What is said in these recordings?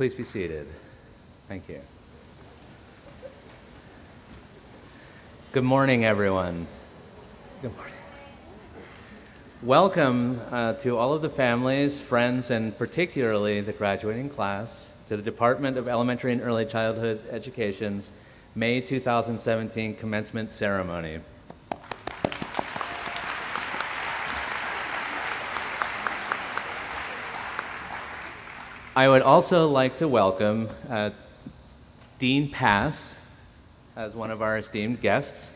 Please be seated. Thank you. Good morning, everyone. Good morning. Welcome to all of the families, friends, and particularly the graduating class to the Department of Elementary and Early Childhood Education's May 2017 commencement ceremony. I would also like to welcome Dean Pass as one of our esteemed guests,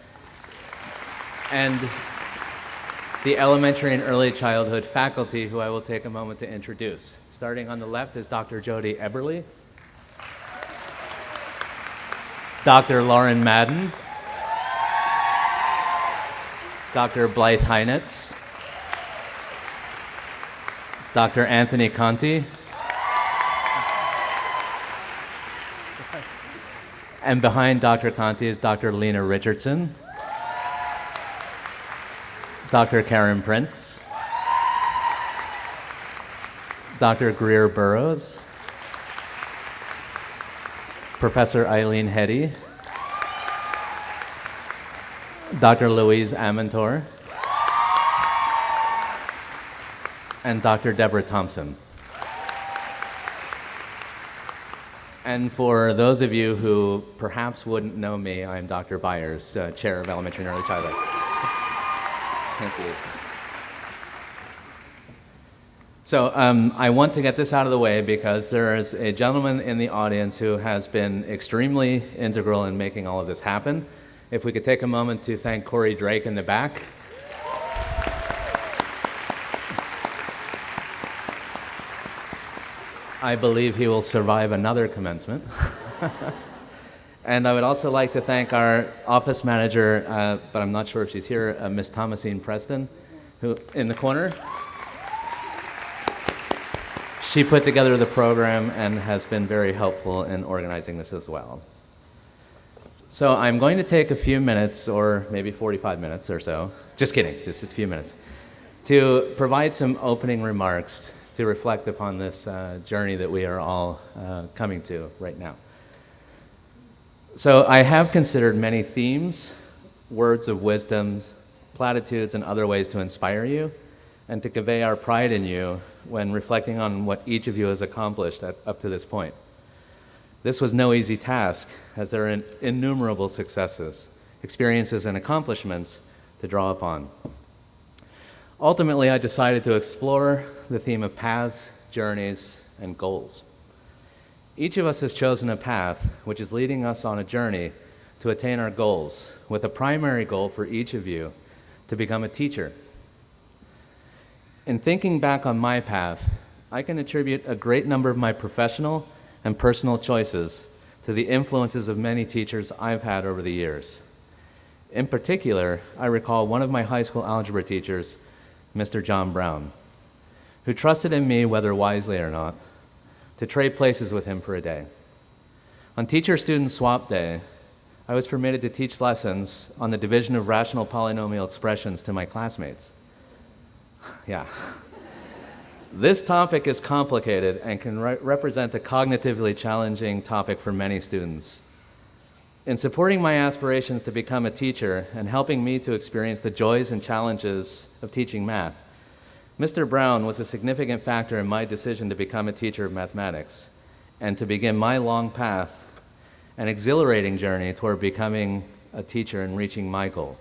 and the elementary and early childhood faculty, who I will take a moment to introduce. Starting on the left is Dr. Jody Eberly, Dr. Lauren Madden, Dr. Blythe Heinitz, Dr. Anthony Conti, and behind Dr. Conti is Dr. Lena Richardson, Dr. Karen Prince, Dr. Greer Burrows, Professor Eileen Heddy, Dr. Louise Amantor, and Dr. Deborah Thompson. And for those of you who perhaps wouldn't know me, I'm Dr. Byers, Chair of Elementary and Early Childhood. Thank you. So I want to get this out of the way because there is a gentleman in the audience who has been extremely integral in making all of this happen. If we could take a moment to thank Corey Drake in the back. I believe he will survive another commencement. And I would also like to thank our office manager, but I'm not sure if she's here, Miss Thomasine Preston, who in the corner. She put together the program and has been very helpful in organizing this as well. So I'm going to take a few minutes, or maybe 45 minutes or so, just kidding, just a few minutes, to provide some opening remarks to reflect upon this journey that we are all coming to right now. So I have considered many themes, words of wisdom, platitudes, and other ways to inspire you and to convey our pride in you when reflecting on what each of you has accomplished up to this point. This was no easy task, as there are innumerable successes, experiences, and accomplishments to draw upon. Ultimately, I decided to explore the theme of paths, journeys, and goals. Each of us has chosen a path which is leading us on a journey to attain our goals, with a primary goal for each of you to become a teacher. In thinking back on my path, I can attribute a great number of my professional and personal choices to the influences of many teachers I've had over the years. In particular, I recall one of my high school algebra teachers, Mr. John Brown, who trusted in me, whether wisely or not, to trade places with him for a day. On teacher-student swap day, I was permitted to teach lessons on the division of rational polynomial expressions to my classmates. Yeah. This topic is complicated and can represent a cognitively challenging topic for many students. In supporting my aspirations to become a teacher and helping me to experience the joys and challenges of teaching math, Mr. Brown was a significant factor in my decision to become a teacher of mathematics and to begin my long path, an exhilarating journey toward becoming a teacher and reaching my goal.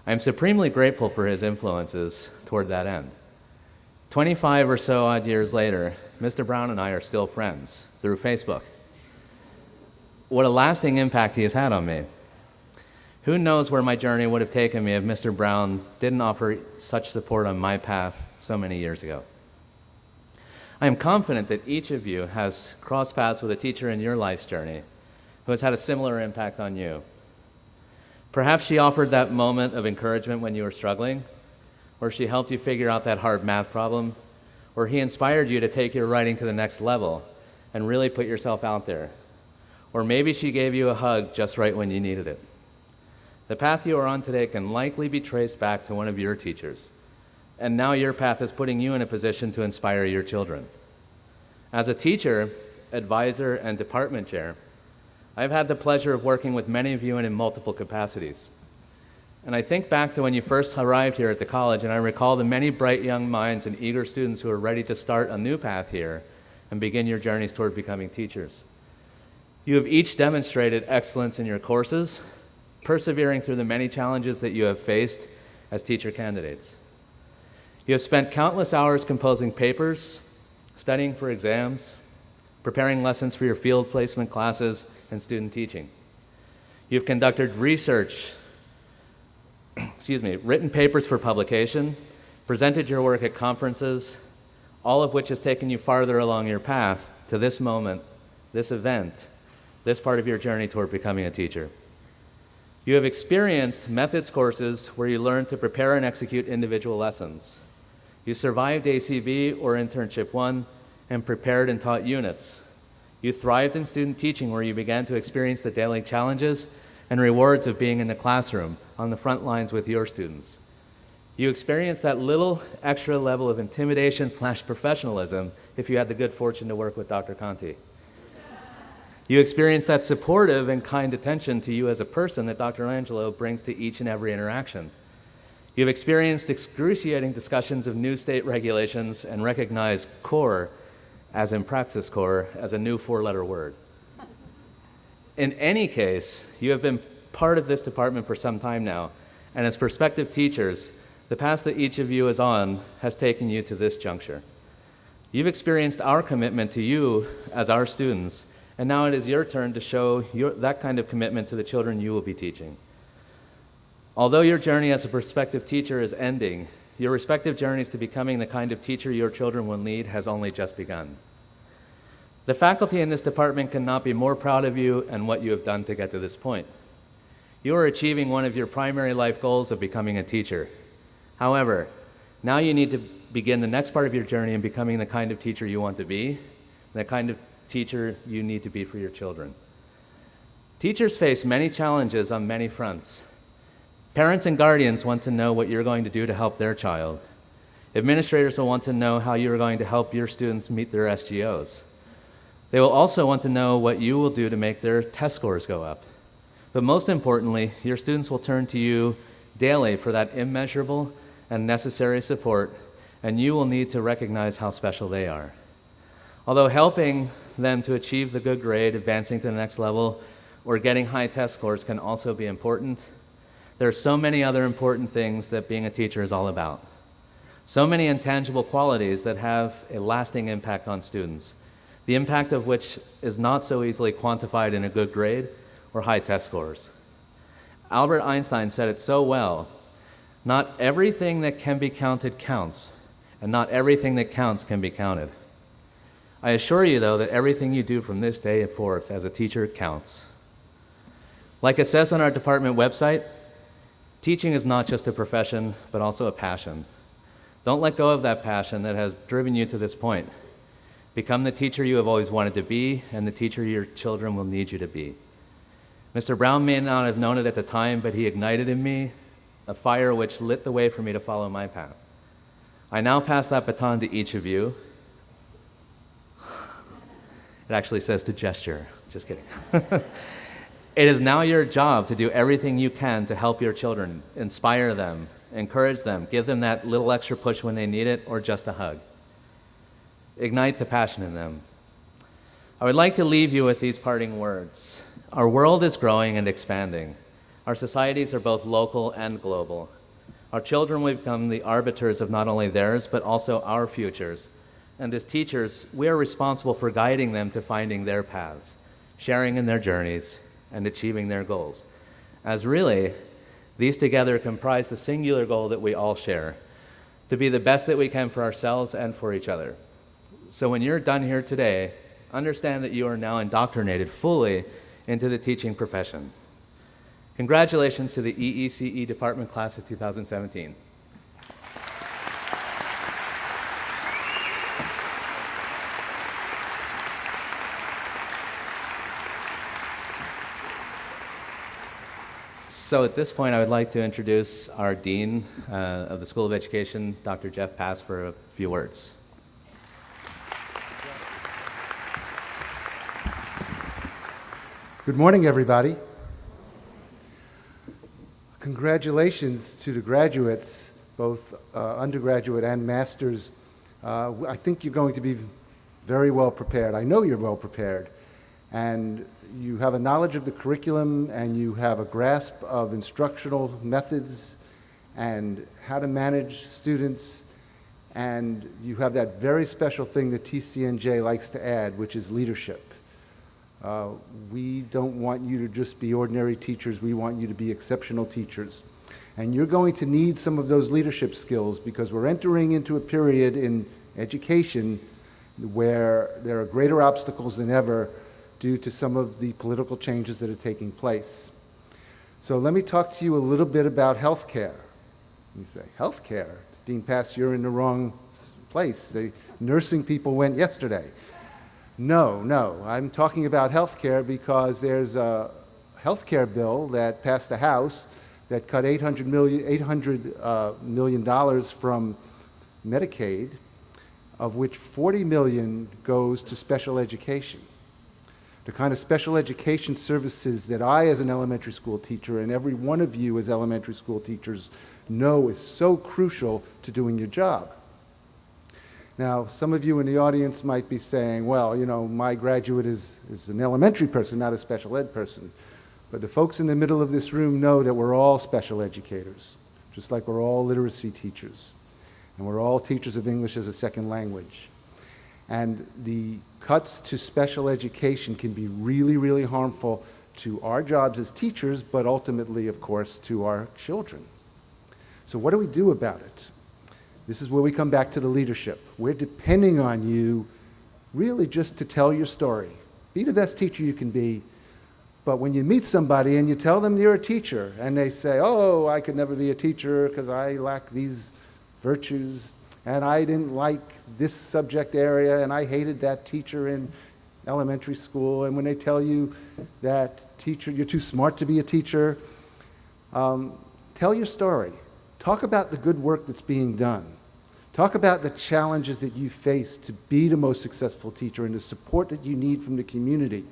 I am supremely grateful for his influences toward that end. 25 or so odd years later, Mr. Brown and I are still friends through Facebook. What a lasting impact he has had on me. Who knows where my journey would have taken me if Mr. Brown didn't offer such support on my path so many years ago. I am confident that each of you has crossed paths with a teacher in your life's journey who has had a similar impact on you. Perhaps she offered that moment of encouragement when you were struggling, or she helped you figure out that hard math problem, or he inspired you to take your writing to the next level and really put yourself out there. Or maybe she gave you a hug just right when you needed it. The path you are on today can likely be traced back to one of your teachers, and now your path is putting you in a position to inspire your children. As a teacher, advisor, and department chair, I've had the pleasure of working with many of you in multiple capacities. And I think back to when you first arrived here at the college, and I recall the many bright young minds and eager students who are ready to start a new path here and begin your journeys toward becoming teachers. You have each demonstrated excellence in your courses, persevering through the many challenges that you have faced as teacher candidates. You have spent countless hours composing papers, studying for exams, preparing lessons for your field placement classes and student teaching. You've conducted research, written papers for publication, presented your work at conferences, all of which has taken you farther along your path to this moment, this event, this part of your journey toward becoming a teacher. You have experienced methods courses where you learned to prepare and execute individual lessons. You survived ACB or Internship 1 and prepared and taught units. You thrived in student teaching where you began to experience the daily challenges and rewards of being in the classroom on the front lines with your students. You experienced that little extra level of intimidation/professionalism if you had the good fortune to work with Dr. Conti. You experienced that supportive and kind attention to you as a person that Dr. Angelo brings to each and every interaction. You've experienced excruciating discussions of new state regulations and recognized core, as in praxis core, as a new four-letter word. In any case, you have been part of this department for some time now, and as prospective teachers, the path that each of you is on has taken you to this juncture. You've experienced our commitment to you as our students, and now it is your turn to show that kind of commitment to the children you will be teaching. Although your journey as a prospective teacher is ending, your respective journeys to becoming the kind of teacher your children will need has only just begun. The faculty in this department cannot be more proud of you and what you have done to get to this point. You are achieving one of your primary life goals of becoming a teacher. However, now you need to begin the next part of your journey in becoming the kind of teacher you want to be, and the kind of teacher you need to be for your children. Teachers face many challenges on many fronts. Parents and guardians want to know what you're going to do to help their child. Administrators will want to know how you're going to help your students meet their SGOs. They will also want to know what you will do to make their test scores go up. But most importantly, your students will turn to you daily for that immeasurable and necessary support, and you will need to recognize how special they are. Although helping them to achieve the good grade, advancing to the next level, or getting high test scores can also be important, there are so many other important things that being a teacher is all about. So many intangible qualities that have a lasting impact on students, the impact of which is not so easily quantified in a good grade or high test scores. Albert Einstein said it so well, not everything that can be counted counts, and not everything that counts can be counted. I assure you, though, that everything you do from this day forth as a teacher counts. Like it says on our department website, teaching is not just a profession, but also a passion. Don't let go of that passion that has driven you to this point. Become the teacher you have always wanted to be, and the teacher your children will need you to be. Mr. Brown may not have known it at the time, but he ignited in me a fire which lit the way for me to follow my path. I now pass that baton to each of you. It actually says to gesture, just kidding. It is now your job to do everything you can to help your children, inspire them, encourage them, give them that little extra push when they need it, or just a hug. Ignite the passion in them. I would like to leave you with these parting words. Our world is growing and expanding. Our societies are both local and global. Our children will become the arbiters of not only theirs, but also our futures. And as teachers, we are responsible for guiding them to finding their paths, sharing in their journeys, and achieving their goals. As really, these together comprise the singular goal that we all share, to be the best that we can for ourselves and for each other. So when you're done here today, understand that you are now indoctrinated fully into the teaching profession. Congratulations to the EECE Department Class of 2017. So at this point, I would like to introduce our Dean of the School of Education, Dr. Jeff Pass, for a few words. Good morning, everybody. Congratulations to the graduates, both undergraduate and masters. I think you're going to be very well prepared. I know you're well prepared. And you have a knowledge of the curriculum, and you have a grasp of instructional methods and how to manage students. And you have that very special thing that TCNJ likes to add, which is leadership. We don't want you to just be ordinary teachers. We want you to be exceptional teachers. And you're going to need some of those leadership skills because we're entering into a period in education where there are greater obstacles than ever due to some of the political changes that are taking place. So let me talk to you a little bit about healthcare. You say, healthcare? Dean Pass, you're in the wrong place. The nursing people went yesterday. No, I'm talking about healthcare because there's a healthcare bill that passed the House that cut $800 million from Medicaid, of which $40 million goes to special education. The kind of special education services that I, as an elementary school teacher, and every one of you as elementary school teachers know is so crucial to doing your job. Now, some of you in the audience might be saying, well, you know, my graduate is an elementary person, not a special ed person. But the folks in the middle of this room know that we're all special educators, just like we're all literacy teachers. And we're all teachers of English as a second language. And the cuts to special education can be really, really harmful to our jobs as teachers, but ultimately, of course, to our children. So what do we do about it? This is where we come back to the leadership. We're depending on you really just to tell your story. Be the best teacher you can be, but when you meet somebody and you tell them you're a teacher and they say, oh, I could never be a teacher because I lack these virtues and I didn't like this subject area and I hated that teacher in elementary school, and when they tell you that teacher, you're too smart to be a teacher, tell your story. Talk about the good work that's being done. Talk about the challenges that you face to be the most successful teacher and the support that you need from the community.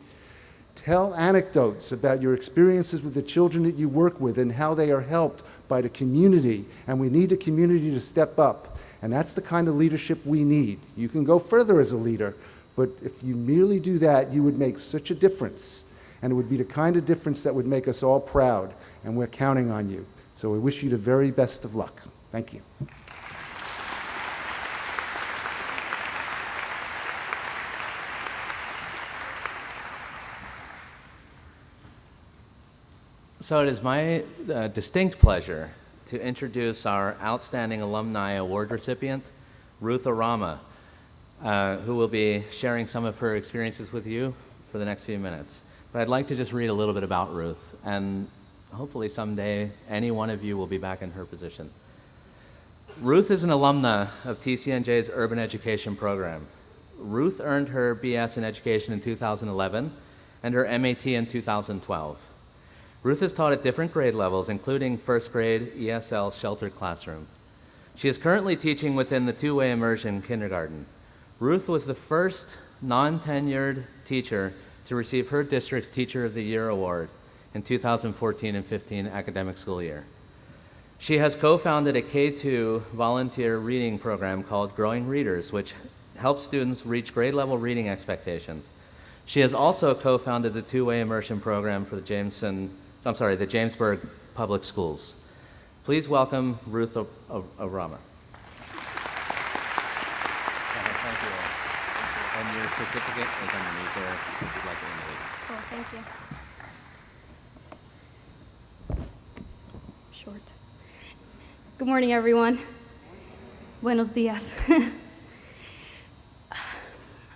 Tell anecdotes about your experiences with the children that you work with and how they are helped by the community. And we need the community to step up. And that's the kind of leadership we need. You can go further as a leader, but if you merely do that, you would make such a difference. And it would be the kind of difference that would make us all proud. And we're counting on you. So we wish you the very best of luck. Thank you. So it is my distinct pleasure to introduce our Outstanding Alumni Award recipient, Ruth Arama, who will be sharing some of her experiences with you for the next few minutes. But I'd like to just read a little bit about Ruth, and hopefully someday any one of you will be back in her position. Ruth is an alumna of TCNJ's Urban Education program. Ruth earned her BS in Education in 2011 and her MAT in 2012. Ruth has taught at different grade levels, including first grade ESL sheltered classroom. She is currently teaching within the two-way immersion kindergarten. Ruth was the first non-tenured teacher to receive her district's Teacher of the Year award in 2014 and 15 academic school year. She has co-founded a K-2 volunteer reading program called Growing Readers, which helps students reach grade level reading expectations. She has also co-founded the two-way immersion program for the Jamesburg Public Schools. Please welcome Ruth Arama. Thank you. And your certificate is underneath there if you'd like to indicate. Cool, thank you. Short. Good morning, everyone. Buenos dias.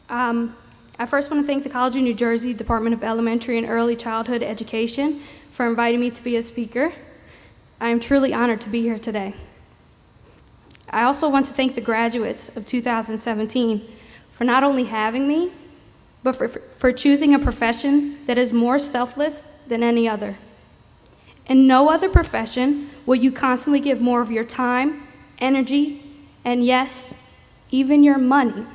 I first want to thank the College of New Jersey Department of Elementary and Early Childhood Education for inviting me to be a speaker. I am truly honored to be here today. I also want to thank the graduates of 2017 for not only having me, but for choosing a profession that is more selfless than any other. In no other profession will you constantly give more of your time, energy, and yes, even your money.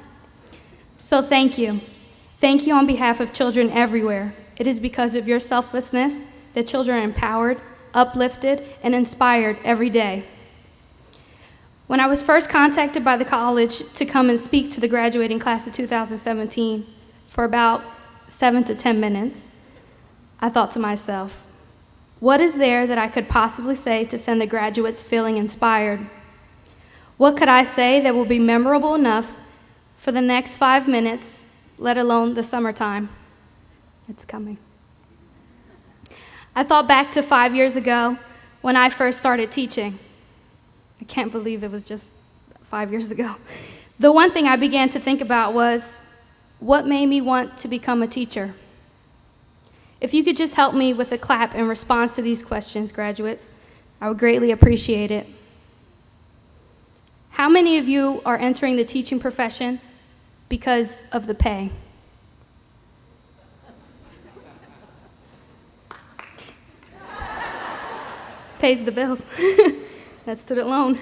So thank you. Thank you on behalf of children everywhere It is because of your selflessness that children are empowered, uplifted, and inspired every day. When I was first contacted by the college to come and speak to the graduating class of 2017 for about 7 to 10 minutes, I thought to myself, what is there that I could possibly say to send the graduates feeling inspired? What could I say that will be memorable enough for the next 5 minutes, let alone the summertime? It's coming. I thought back to 5 years ago when I first started teaching. I can't believe it was just 5 years ago. The one thing I began to think about was, what made me want to become a teacher? If you could just help me with a clap in response to these questions, graduates, I would greatly appreciate it. How many of you are entering the teaching profession because of the pay? Pays the bills. That student loan.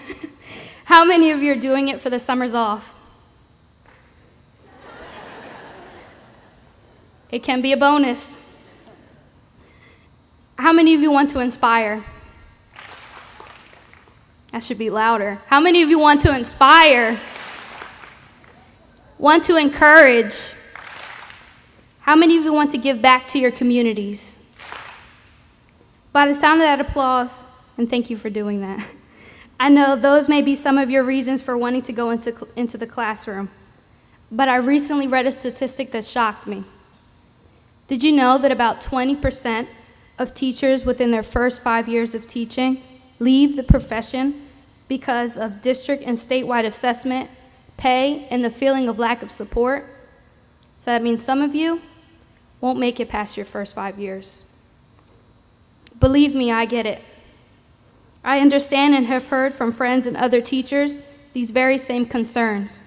How many of you are doing it for the summers off? It can be a bonus. How many of you want to inspire? That should be louder. How many of you want to inspire? Want to encourage? How many of you want to give back to your communities? By the sound of that applause, and thank you for doing that, I know those may be some of your reasons for wanting to go into the classroom, but I recently read a statistic that shocked me. Did you know that about 20% of teachers within their first 5 years of teaching leave the profession because of district and statewide assessment, pay, and the feeling of lack of support? So that means some of you won't make it past your first 5 years. Believe me, I get it. I understand and have heard from friends and other teachers these very same concerns.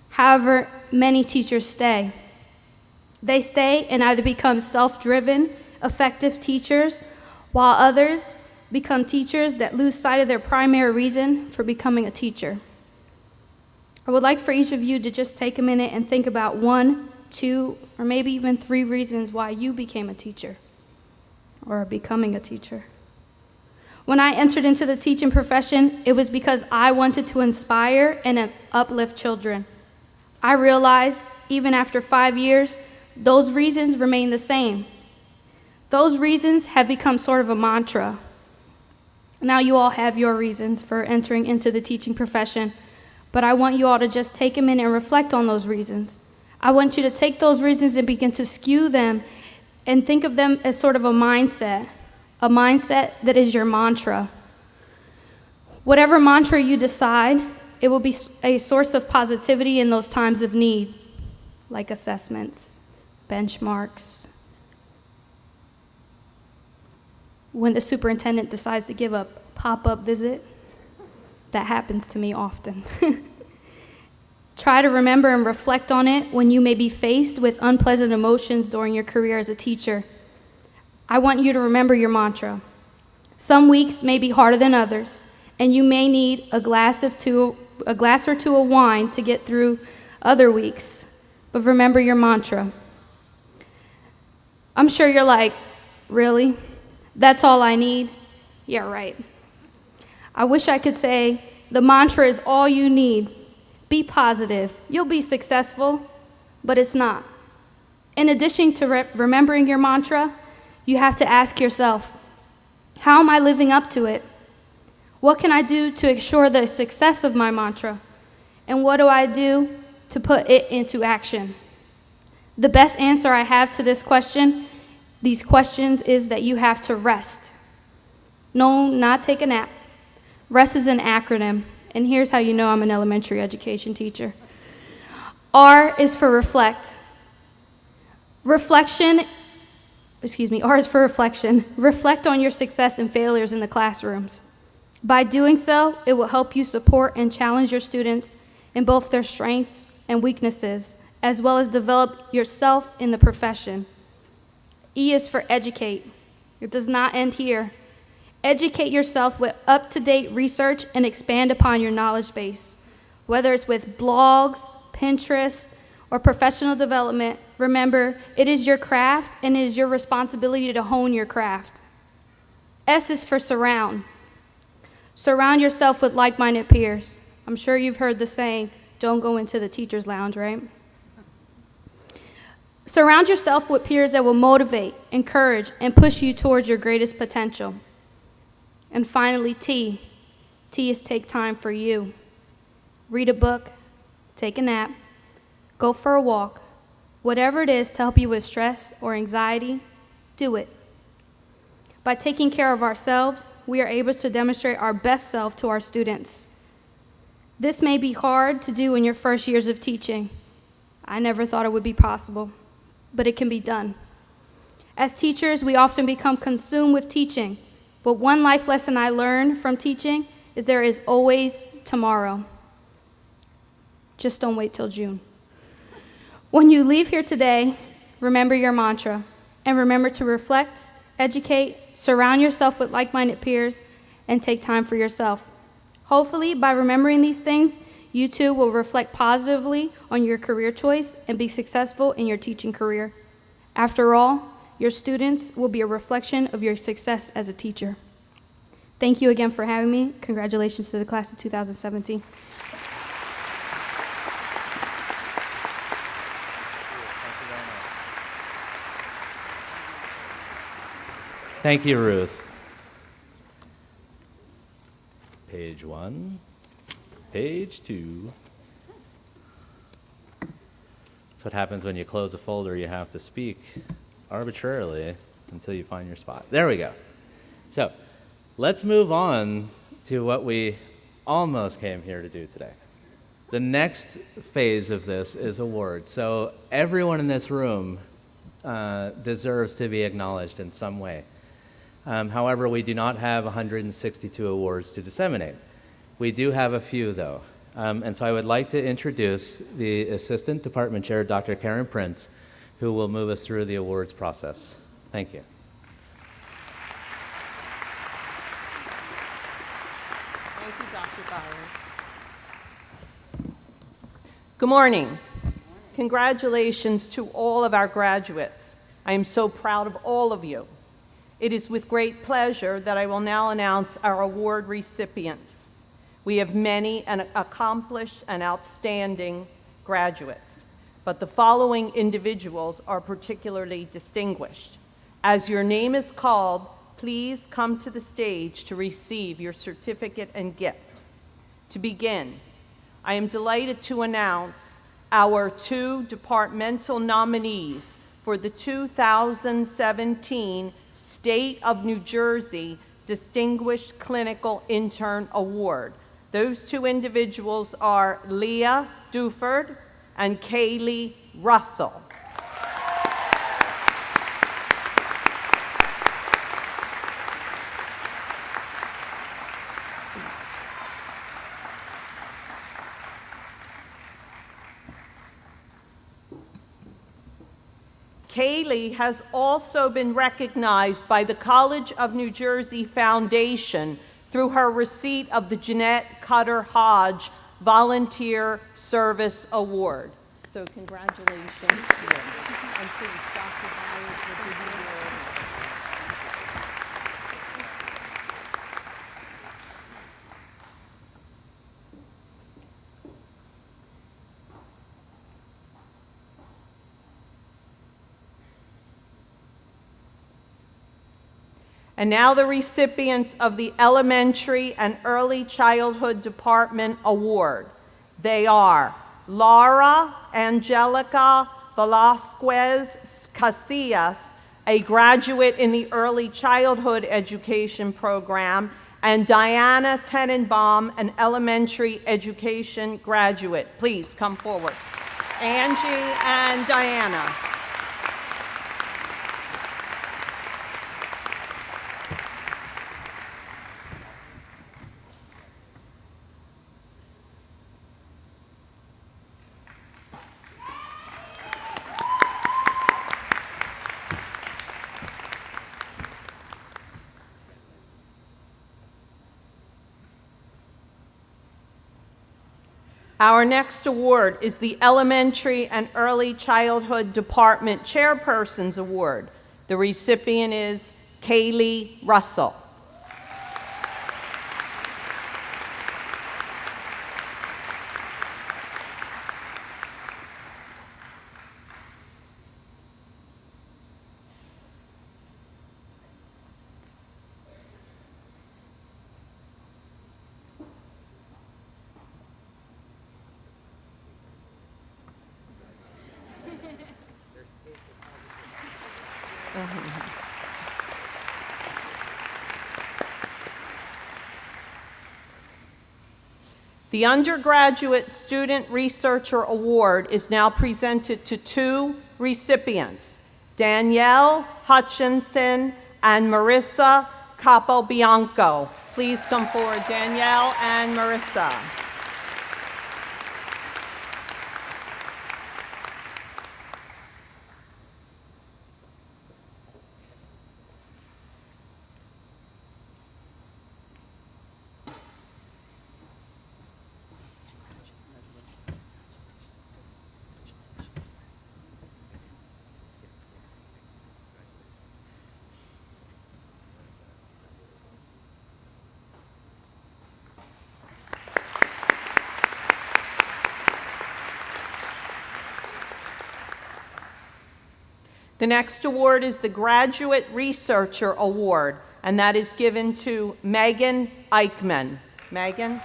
However, many teachers stay. They stay and either become self-driven, effective teachers, while others become teachers that lose sight of their primary reason for becoming a teacher. I would like for each of you to just take a minute and think about 1, 2, or maybe even 3 reasons why you became a teacher or are becoming a teacher. When I entered into the teaching profession, it was because I wanted to inspire and uplift children. I realized, even after 5 years, those reasons remain the same. Those reasons have become sort of a mantra. Now you all have your reasons for entering into the teaching profession, but I want you all to just take a minute and reflect on those reasons. I want you to take those reasons and begin to skew them and think of them as sort of a mindset that is your mantra. Whatever mantra you decide, it will be a source of positivity in those times of need, like assessments, benchmarks. When the superintendent decides to give a pop-up visit, that happens to me often. Try to remember and reflect on it when you may be faced with unpleasant emotions during your career as a teacher. I want you to remember your mantra. Some weeks may be harder than others, and you may need a glass or two of wine to get through other weeks. But remember your mantra. I'm sure you're like, really? That's all I need? Yeah, right. I wish I could say the mantra is all you need. Be positive. You'll be successful, but it's not. In addition to remembering your mantra, you have to ask yourself, how am I living up to it? What can I do to ensure the success of my mantra? And what do I do to put it into action? The best answer I have to these questions is that you have to rest. No, not take a nap. Rest is an acronym, and here's how you know I'm an elementary education teacher. R is for reflect. R is for reflection. Reflect on your success and failures in the classrooms. By doing so, it will help you support and challenge your students in both their strengths and weaknesses, as well as develop yourself in the profession. E is for educate. It does not end here. Educate yourself with up-to-date research and expand upon your knowledge base, whether it's with blogs, Pinterest, or professional development, remember, it is your craft and it is your responsibility to hone your craft. S is for surround. Surround yourself with like-minded peers. I'm sure you've heard the saying, don't go into the teacher's lounge, right? Surround yourself with peers that will motivate, encourage, and push you towards your greatest potential. And finally, T. T is take time for you. Read a book, take a nap, go for a walk. Whatever it is to help you with stress or anxiety, do it. By taking care of ourselves, we are able to demonstrate our best self to our students. This may be hard to do in your first years of teaching. I never thought it would be possible, but it can be done. As teachers, we often become consumed with teaching, but one life lesson I learned from teaching is there is always tomorrow. Just don't wait till June. When you leave here today, remember your mantra, and remember to reflect, educate, surround yourself with like-minded peers, and take time for yourself. Hopefully, by remembering these things, you too will reflect positively on your career choice and be successful in your teaching career. After all, your students will be a reflection of your success as a teacher. Thank you again for having me. Congratulations to the class of 2017. Thank you, Ruth. Page 1, page 2. That's what happens when you close a folder. You have to speak arbitrarily until you find your spot. There we go. So let's move on to what we almost came here to do today. The next phase of this is awards. So everyone in this room deserves to be acknowledged in some way. However, we do not have 162 awards to disseminate. We do have a few, though. And so I would like to introduce the Assistant Department Chair, Dr. Karen Prince, who will move us through the awards process. Thank you. Thank you, Dr. Byers. Good morning. Congratulations to all of our graduates. I am so proud of all of you. It is with great pleasure that I will now announce our award recipients. We have many accomplished and outstanding graduates, but the following individuals are particularly distinguished. As your name is called, please come to the stage to receive your certificate and gift. To begin, I am delighted to announce our 2 departmental nominees for the 2017 State of New Jersey Distinguished Clinical Intern Award. Those 2 individuals are Leah Duford and Kaylee Russell. Kaylee has also been recognized by the College of New Jersey Foundation through her receipt of the Jeanette Cutter Hodge Volunteer Service Award. So congratulations to you. And please, Dr. Byers will give you the award. And now the recipients of the Elementary and Early Childhood Department Award. They are Laura Angelica Velasquez Casillas, a graduate in the Early Childhood Education Program, and Diana Tenenbaum, an elementary education graduate. Please come forward. Angie and Diana. Our next award is the Elementary and Early Childhood Department Chairperson's Award. The recipient is Kaylee Russell. The Undergraduate Student Researcher Award is now presented to two recipients, Danielle Hutchinson and Marissa Capobianco. Please come forward, Danielle and Marissa. The next award is the Graduate Researcher Award, and that is given to Megan Eichmann. Megan?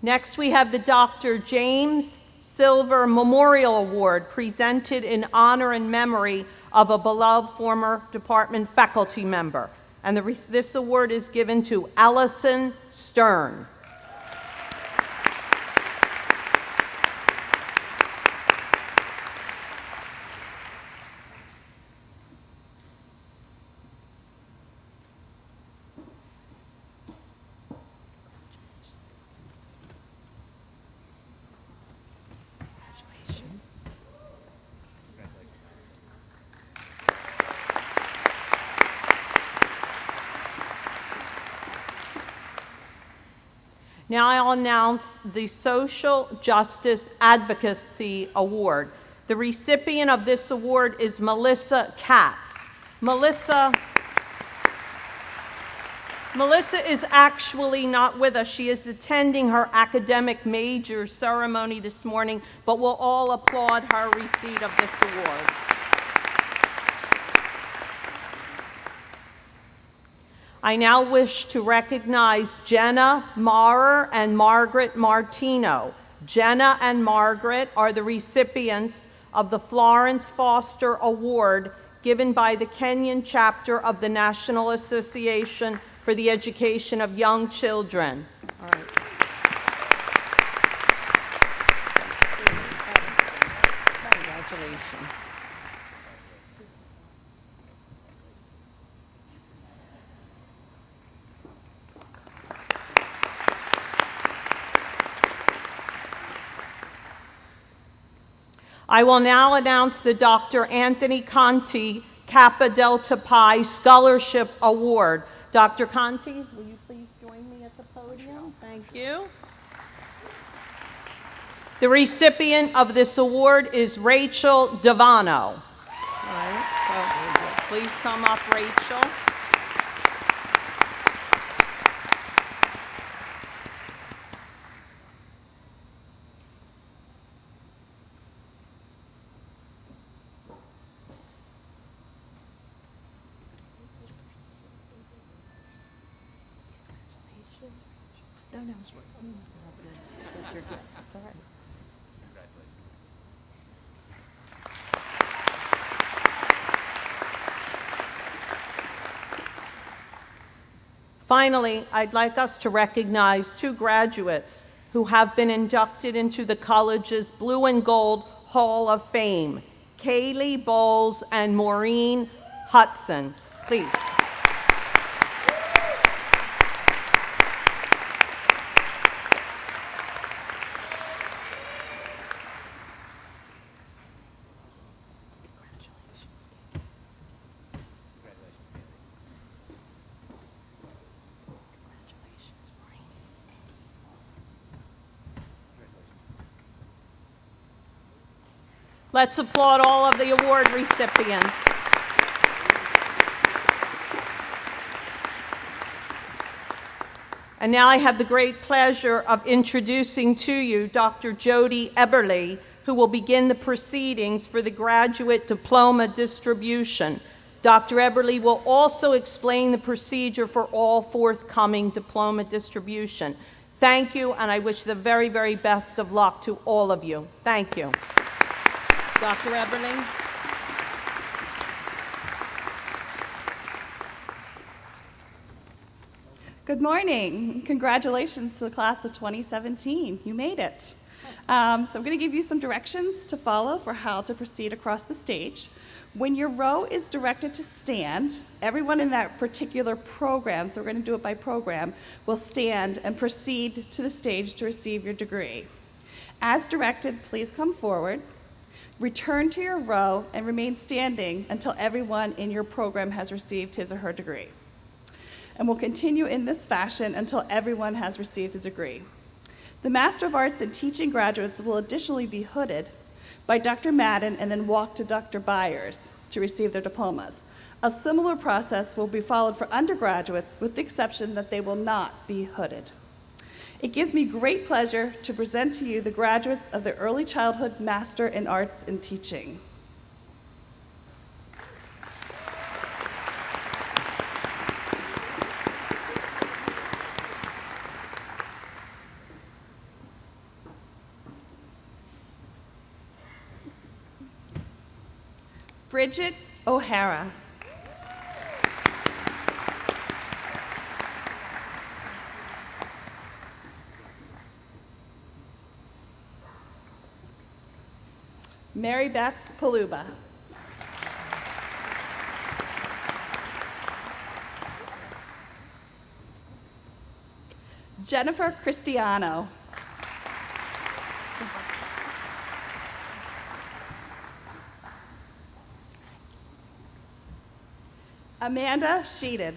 Next, we have the Dr. James Silver Memorial Award, presented in honor and memory of a beloved former department faculty member. And this award is given to Allison Stern. Now I'll announce the Social Justice Advocacy Award. The recipient of this award is Melissa Katz. Melissa is actually not with us. She is attending her academic major ceremony this morning, but we'll all applaud her receipt of this award. I now wish to recognize Jenna Maurer and Margaret Martino. Jenna and Margaret are the recipients of the Florence Foster Award given by the Kenyan chapter of the National Association for the Education of Young Children. All right. Congratulations. I will now announce the Dr. Anthony Conti Kappa Delta Pi Scholarship Award. Dr. Conti, will you please join me at the podium? Thank you. The recipient of this award is Rachel Devano. All right, so please come up, Rachel. No, it's you're good. It's all right. Finally, I'd like us to recognize two graduates who have been inducted into the college's Blue and Gold Hall of Fame. Kaylee Bowles and Maureen Hudson. Please. Let's applaud all of the award recipients. And now I have the great pleasure of introducing to you Dr. Jody Eberly, who will begin the proceedings for the graduate diploma distribution. Dr. Eberly will also explain the procedure for all forthcoming diploma distribution. Thank you, and I wish the very, very best of luck to all of you. Thank you. Dr. Eberly. Good morning. Congratulations to the class of 2017. You made it. So I'm going to give you some directions to follow for how to proceed across the stage. When your row is directed to stand, everyone in that particular program, so we're going to do it by program, will stand and proceed to the stage to receive your degree. As directed, please come forward. Return to your row and remain standing until everyone in your program has received his or her degree. And we'll continue in this fashion until everyone has received a degree. The Master of Arts in Teaching graduates will additionally be hooded by Dr. Madden and then walk to Dr. Byers to receive their diplomas. A similar process will be followed for undergraduates, with the exception that they will not be hooded. It gives me great pleasure to present to you the graduates of the Early Childhood Master in Arts in Teaching. Bridget O'Hara. Mary Beth Paluba. Jennifer Cristiano. Amanda Sheehan.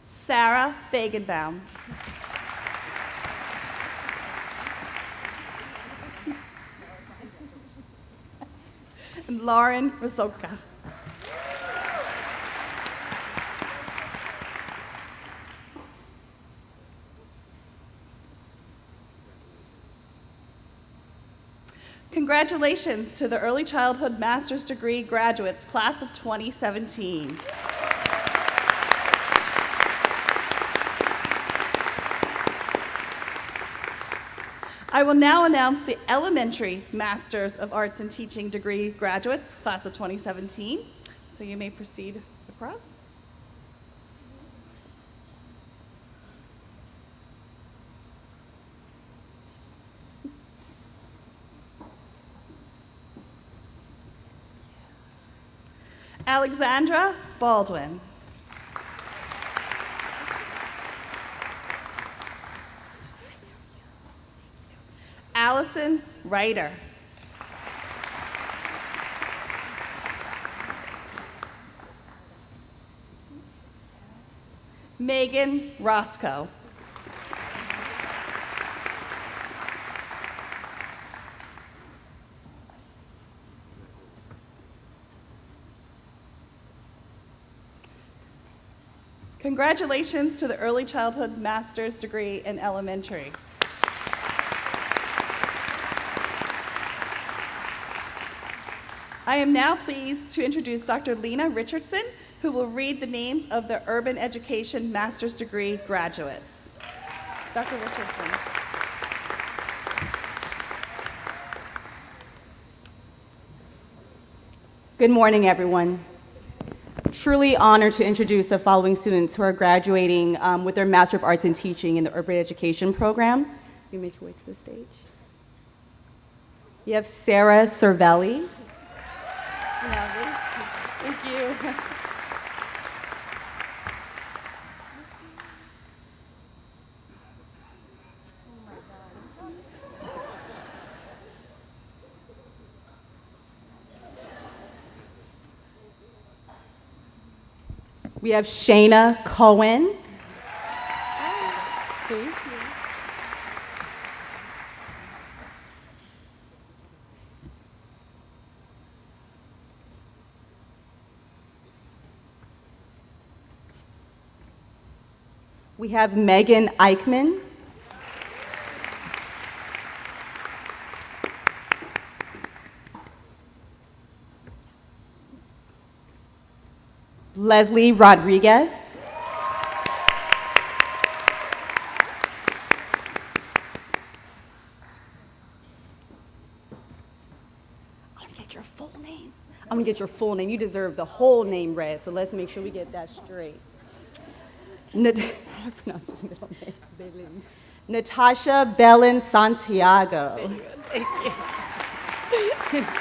Sarah Fagenbaum. And Lauren Rizzoka. Congratulations to the Early Childhood Master's Degree graduates, class of 2017. I will now announce the Elementary Masters of Arts in Teaching degree graduates, class of 2017. So you may proceed across. Alexandra Baldwin. Allison Ryder. Megan Roscoe. Congratulations to the Early Childhood Master's Degree in Elementary. I am now pleased to introduce Dr. Lena Richardson, who will read the names of the Urban Education Master's Degree graduates. Dr. Richardson. Good morning, everyone. Truly honored to introduce the following students who are graduating with their Master of Arts in Teaching in the Urban Education program. You make your way to the stage. You have Sarah Cervelli. Thank you. We have Shayna Cohen. Thank you. We have Megan Eichman. Leslie Rodriguez. I want to get your full name. I'm going to get your full name. You deserve the whole name read, so let's make sure we get that straight. How do I pronounce his middle name? Belin. Natasha Bellin Santiago. Thank you.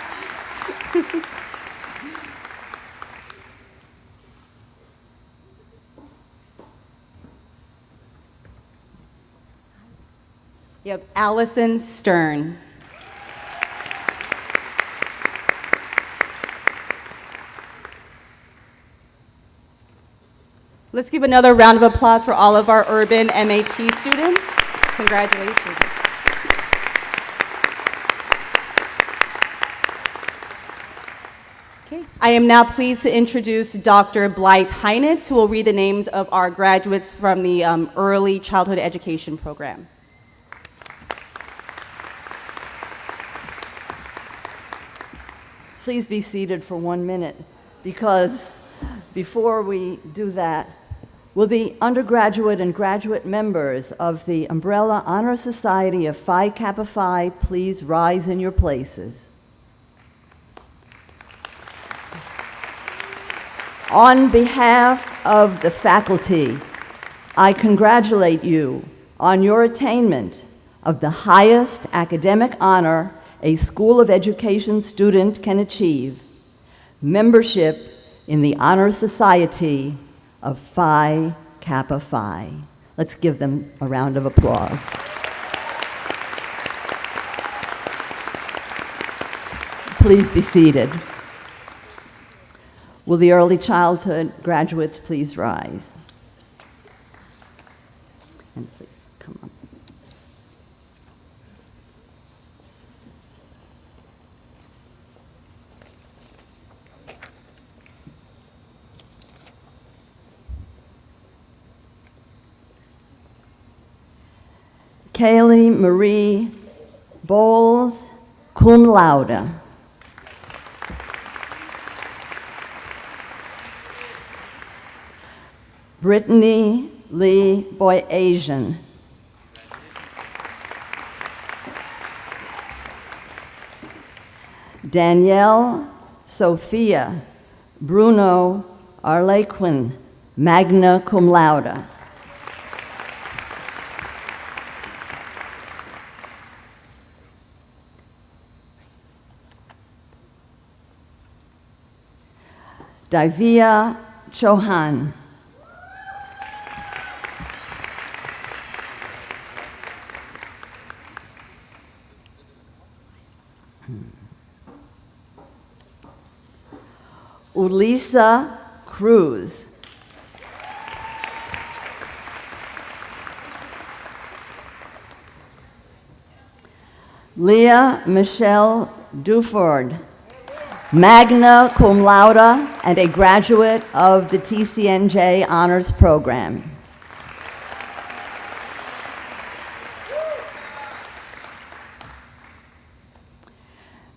You have Allison Stern. Let's give another round of applause for all of our urban MAT students. Congratulations. Okay. I am now pleased to introduce Dr. Blythe Heinitz, who will read the names of our graduates from the Early Childhood Education program. Please be seated for 1 minute, because before we do that, will the undergraduate and graduate members of the Umbrella Honor Society of Phi Kappa Phi please rise in your places. On behalf of the faculty, I congratulate you on your attainment of the highest academic honor a School of Education student can achieve, membership in the Honor Society of Phi Kappa Phi. Let's give them a round of applause. Please be seated. Will the early childhood graduates please rise? And please come up. Kaylee Marie Bowles, cum laude. Brittany Lee Boy-Asian. Danielle Sophia Bruno Arlequin, magna cum laude. Divya Chauhan. Ulisa Cruz. Leah Michelle Duford, magna cum laude and a graduate of the TCNJ Honors Program.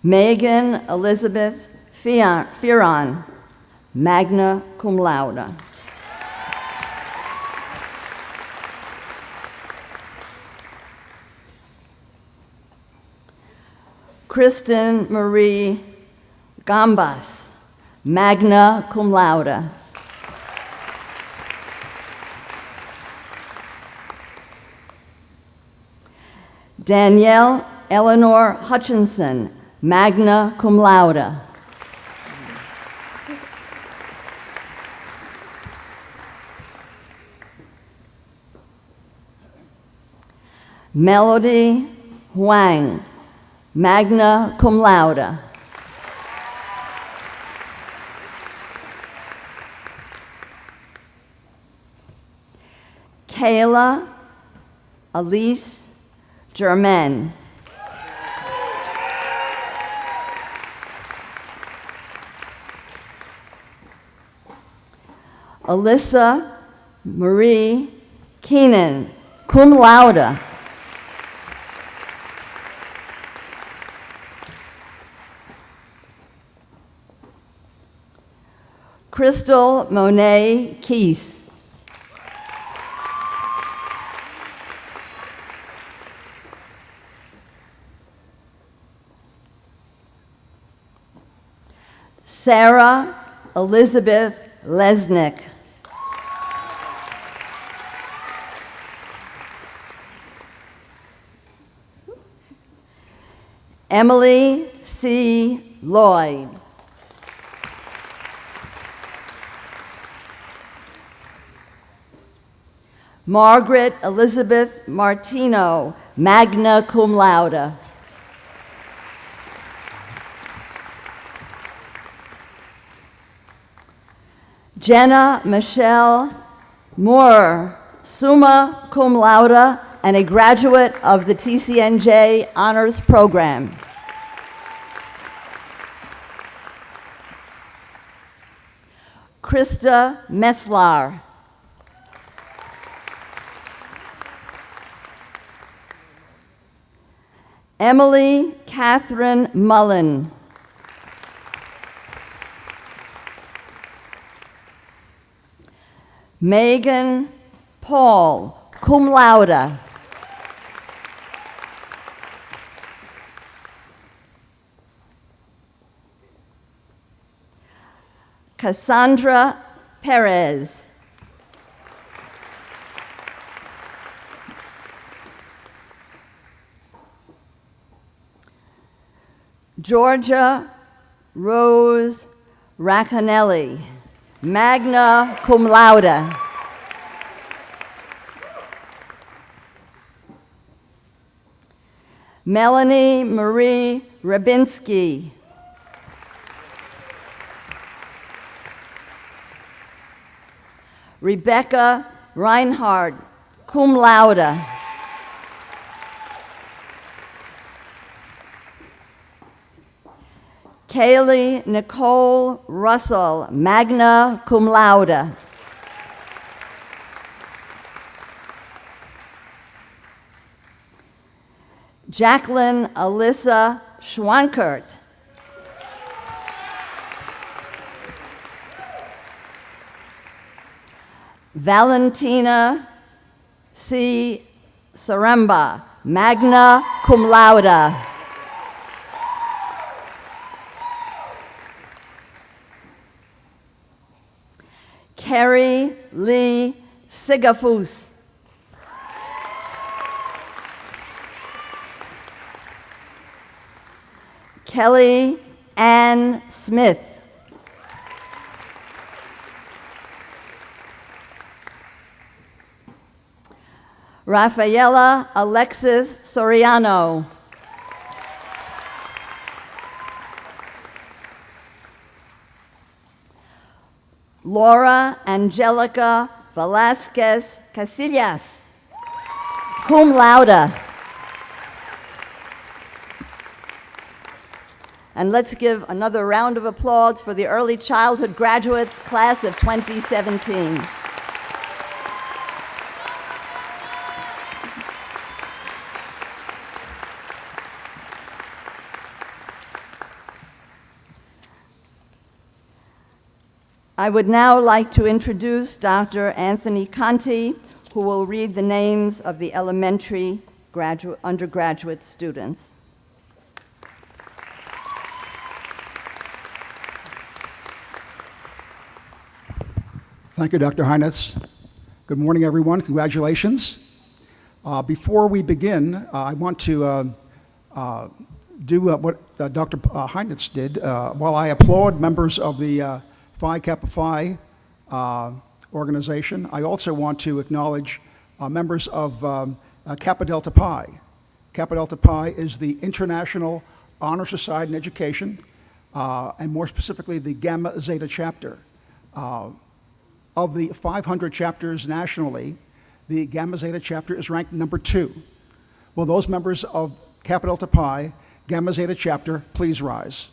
Megan Elizabeth Firon, magna cum laude. Kristen Marie Gambas, magna cum laude. Danielle Eleanor Hutchinson, magna cum laude. Melody Huang, magna cum laude. Kayla Elise Germain. Alyssa Marie Keenan, cum laude. Crystal Monet Keith. Sarah Elizabeth Lesnick. Emily C. Lloyd. Margaret Elizabeth Martino, magna cum laude. Jenna Michelle Moore, summa cum laude, and a graduate of the TCNJ Honors Program. Krista Messlar. Emily Catherine Mullen. Megan Paul, cum laude. Cassandra Perez. Georgia Rose Racconelli, magna cum laude. Melanie Marie Rabinski. Rebecca Reinhardt, cum laude. Kaylee Nicole Russell, magna cum laude. Jacqueline Alyssa Schwankert. Valentina C. Saremba, magna cum laude. Carrie Lee Sigafus. Kelly Ann Smith. Rafaela Alexis Soriano. Laura Angelica Velasquez Casillas, cum laude. And let's give another round of applause for the early childhood graduates, class of 2017. I would now like to introduce Dr. Anthony Conti, who will read the names of the elementary undergraduate students. Thank you, Dr. Heinitz. Good morning, everyone. Congratulations. Before we begin, I want to do what Dr. Heinitz did. While I applaud members of the Phi Kappa Phi organization, I also want to acknowledge members of Kappa Delta Pi. Kappa Delta Pi is the International Honor Society in Education, and more specifically, the Gamma Zeta chapter. Of the 500 chapters nationally, the Gamma Zeta chapter is ranked number 2. Will those members of Kappa Delta Pi, Gamma Zeta chapter, please rise?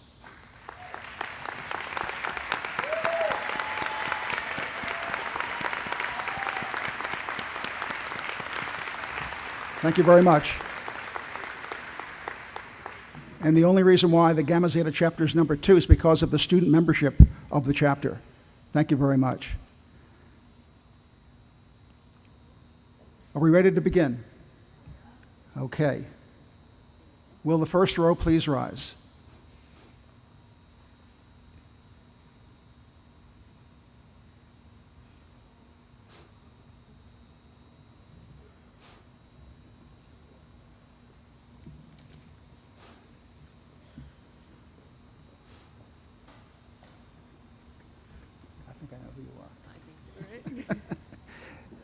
Thank you very much. And the only reason why the Gamma Zeta chapter is number 2 is because of the student membership of the chapter. Thank you very much. Are we ready to begin? Okay. Will the first row please rise? I think I know who you are.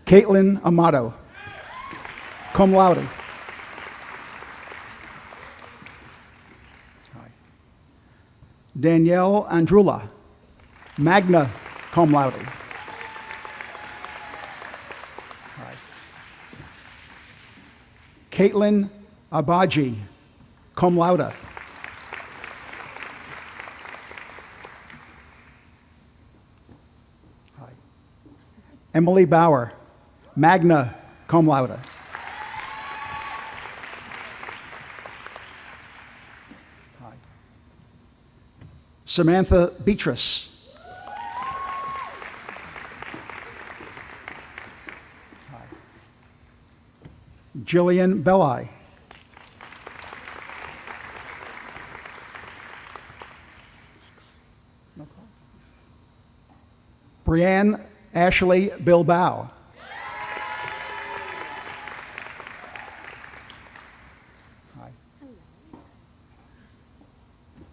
Caitlin Amato, cum laude. Hi. Danielle Andrula, magna cum laude. Hi. Caitlin Abaji, cum laude. Hi. Emily Bauer, magna cum laude. Hi. Samantha Beatrice. Hi. Jillian Belli. No call. Brianne Ashley Bilbao. Hi.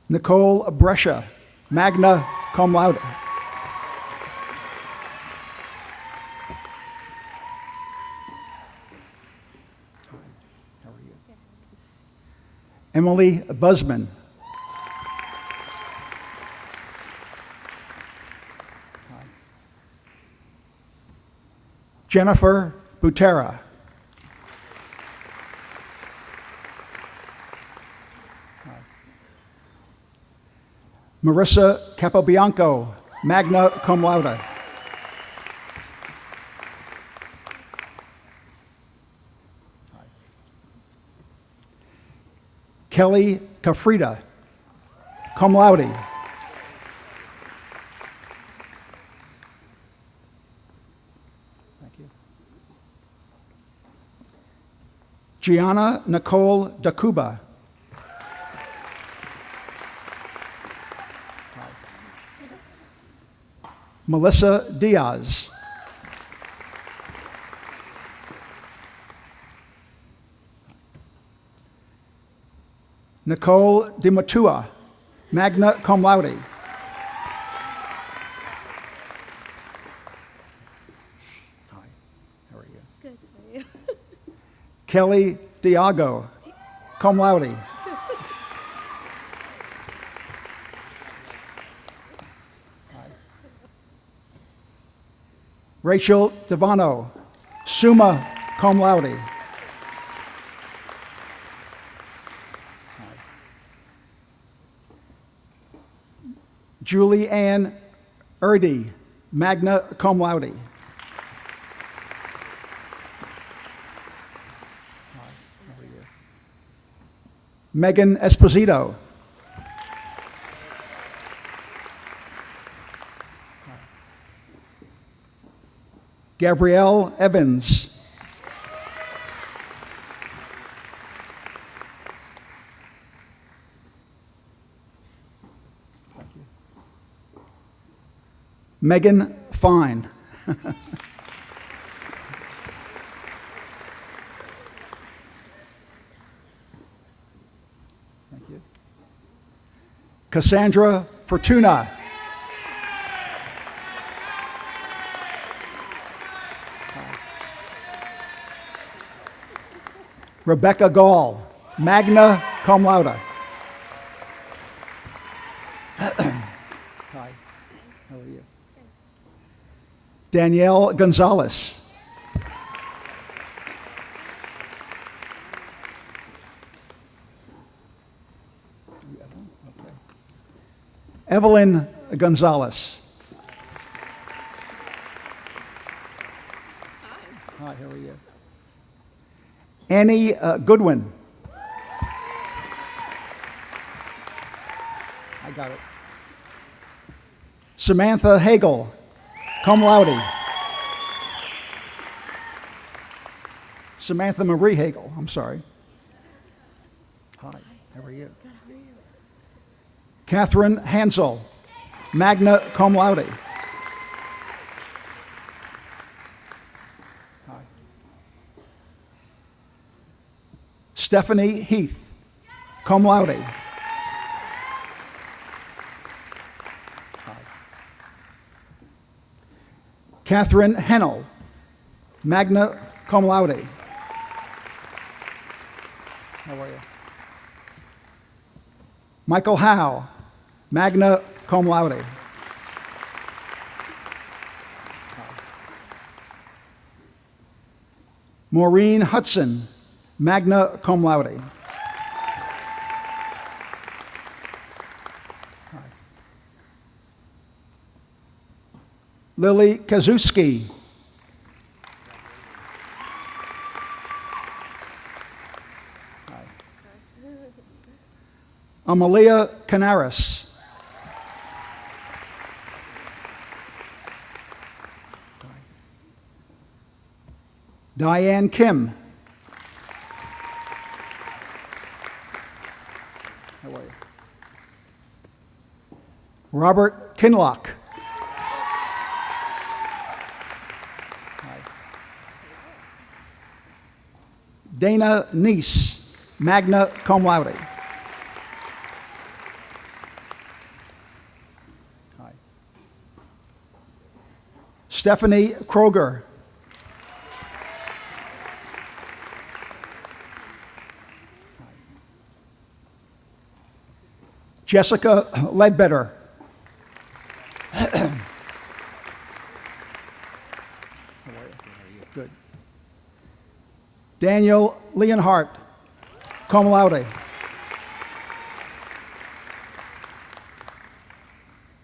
Nicole Brescia, magna cum laude. How are you? Emily Busman. Hi. Jennifer Butera. Hi. Marissa Capobianco, magna cum laude. Hi. Kelly Cafrida, cum laude. Thank you. Gianna Nicole Dacuba. Melissa Diaz. Nicole DiMatua, magna cum laude. Hi, how are you? Good. How are you? Kelly Diago, cum laude. Rachel Devano, summa cum laude. Julie Ann Erdy, magna cum laude. Megan Esposito. Gabrielle Evans. Thank you. Megan Fine. Cassandra Fortuna. Rebecca Gall, magna cum laude. Hi, how are you? Danielle Gonzalez. Okay. Evelyn Gonzalez. Hi, how are you? Annie Goodwin. I got it. Samantha Hagel, cum laude. Samantha Marie Hagel, I'm sorry. Hi, how are you? Good, how are you? Catherine Hansel, magna cum laude. Hi. Stephanie Heath, cum laude. Hi. Catherine Hennel, magna cum laude. How are you? Michael Howe, magna cum laude. Maureen Hudson, magna cum laude. Hi. Lily Kazuski. Hi. Amalia Canaris. Diane Kim. How are you? Robert Kinlock. Hi. Dana Neese, magna cum laude. Hi. Stephanie Kroger. Jessica Ledbetter. How are you? Good. Daniel Leonhardt, cum laude.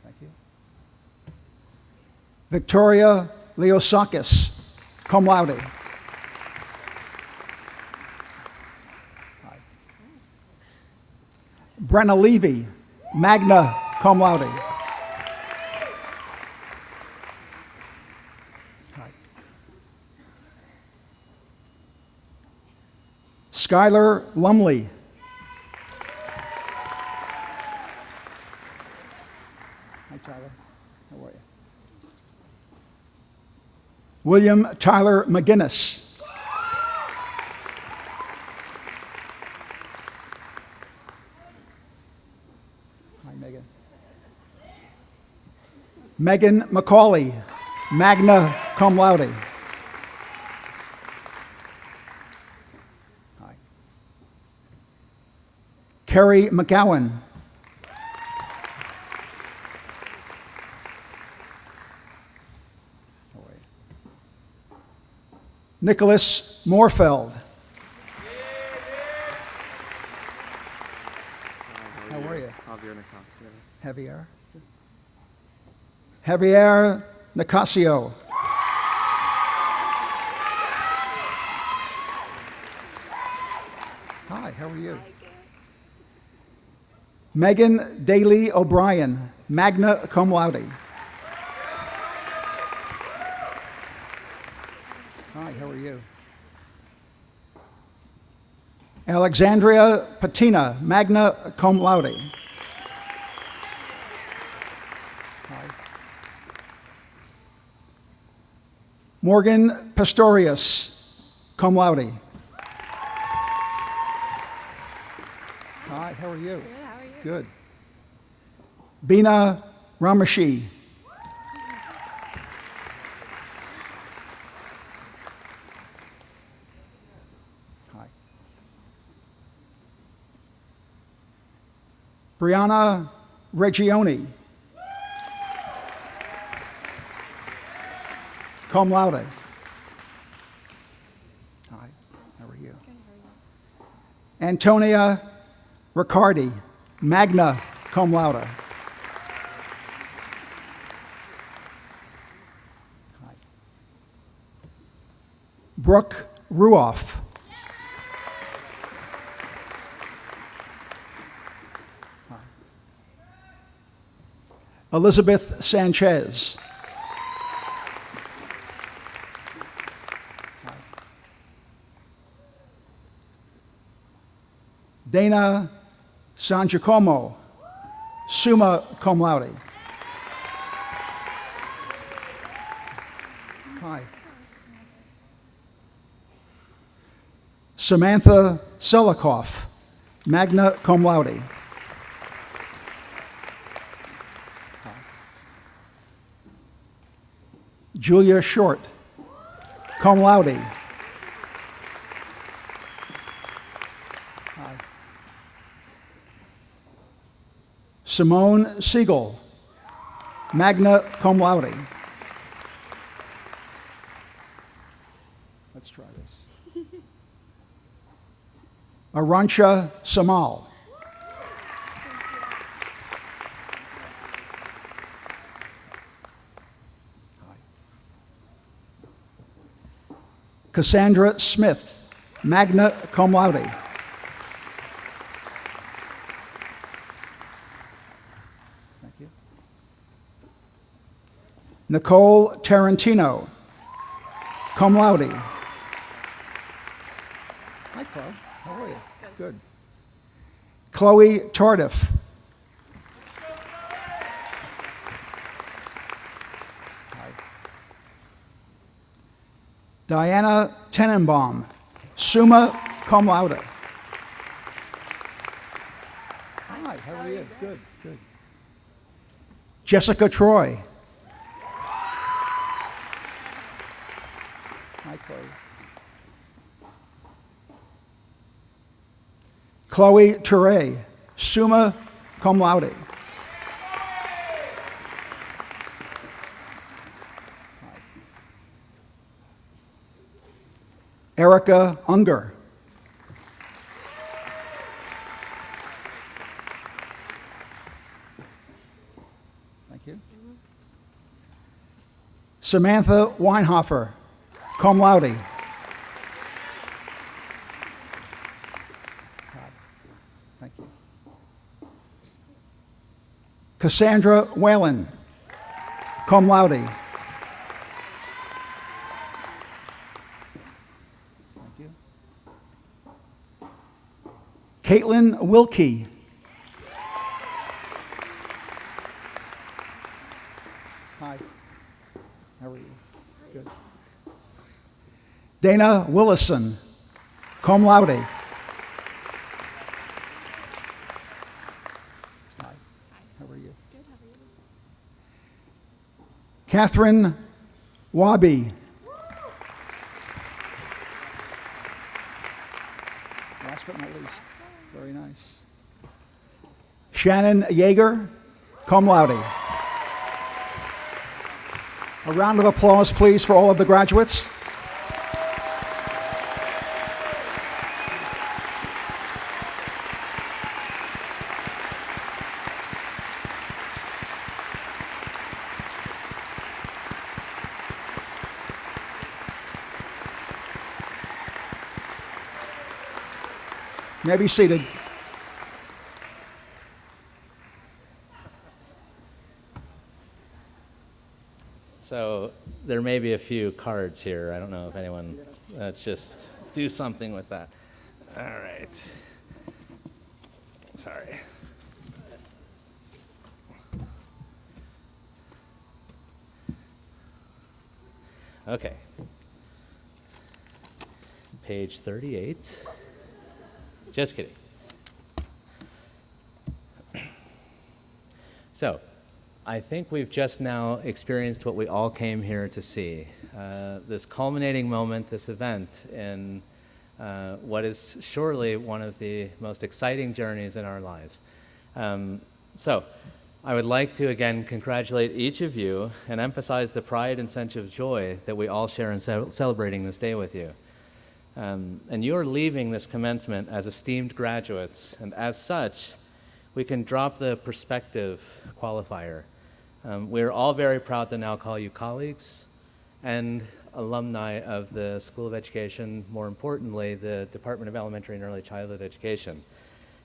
Thank you. Victoria Leosakis, cum laude. Hi. Brenna Levy, magna cum laude. Hi. Skylar Lumley. Hi, Tyler. How are you? William Tyler McGinnis. Megan McCauley, magna cum laude. Hi. Kerry McGowan. How are you? Nicholas Moorfeld. How are you? Javier. Javier Nicasio. Hi, how are you? Megan Daly O'Brien, magna cum laude. Hi, how are you? Alexandria Patina, magna cum laude. Morgan Pastorius, cum laude. Hi, how are you? Good, how are you? Good. Bina Ramashi. Hi. Brianna Reggioni. Cum laude. Hi, how are you? Antonia Riccardi, magna cum laude. Hi. Brooke Ruoff. Hi. Elizabeth Sanchez. Dana Sangiacomo, summa cum laude. Hi. Samantha Selikoff, magna cum laude. Hi. Julia Short, cum laude. Hi. Simone Siegel, magna cum laude. Let's try this. Arancha Samal. Hi. Cassandra Smith, magna cum laude. Nicole Tarantino, cum laude. Hi, Chloe. How are you? Good. Chloe Tardif. Hi. Diana Tenenbaum, summa cum laude. Hi, how are you? Good, good. Jessica Troy. Hi, Chloe. Chloe Touré, summa cum laude. Erica Unger. Thank you. Samantha Weinhofer, cum laude. Thank you. Cassandra Whalen, cum laude. Thank you. Caitlin Wilkie. Hi. How are you? Good. Dana Willison, cum laude. Hi. How are you? Good. How are you? Catherine Wabi. Last but not least. Very nice. Shannon Yeager, cum laude. A round of applause, please, for all of the graduates. You may be seated. So there may be a few cards here. I don't know if anyone, let's just do something with that. All right. Sorry. Okay. Page 38. Just kidding. So, I think we've just now experienced what we all came here to see, this culminating moment, this event in what is surely one of the most exciting journeys in our lives. So, I would like to again congratulate each of you and emphasize the pride and sense of joy that we all share in celebrating this day with you. And you're leaving this commencement as esteemed graduates, and as such, we can drop the perspective qualifier. We're all very proud to now call you colleagues and alumni of the School of Education, more importantly, the Department of Elementary and Early Childhood Education.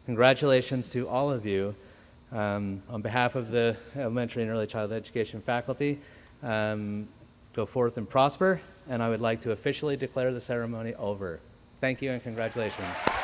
Congratulations to all of you. On behalf of the Elementary and Early Childhood Education faculty, go forth and prosper, and I would like to officially declare the ceremony over. Thank you and congratulations.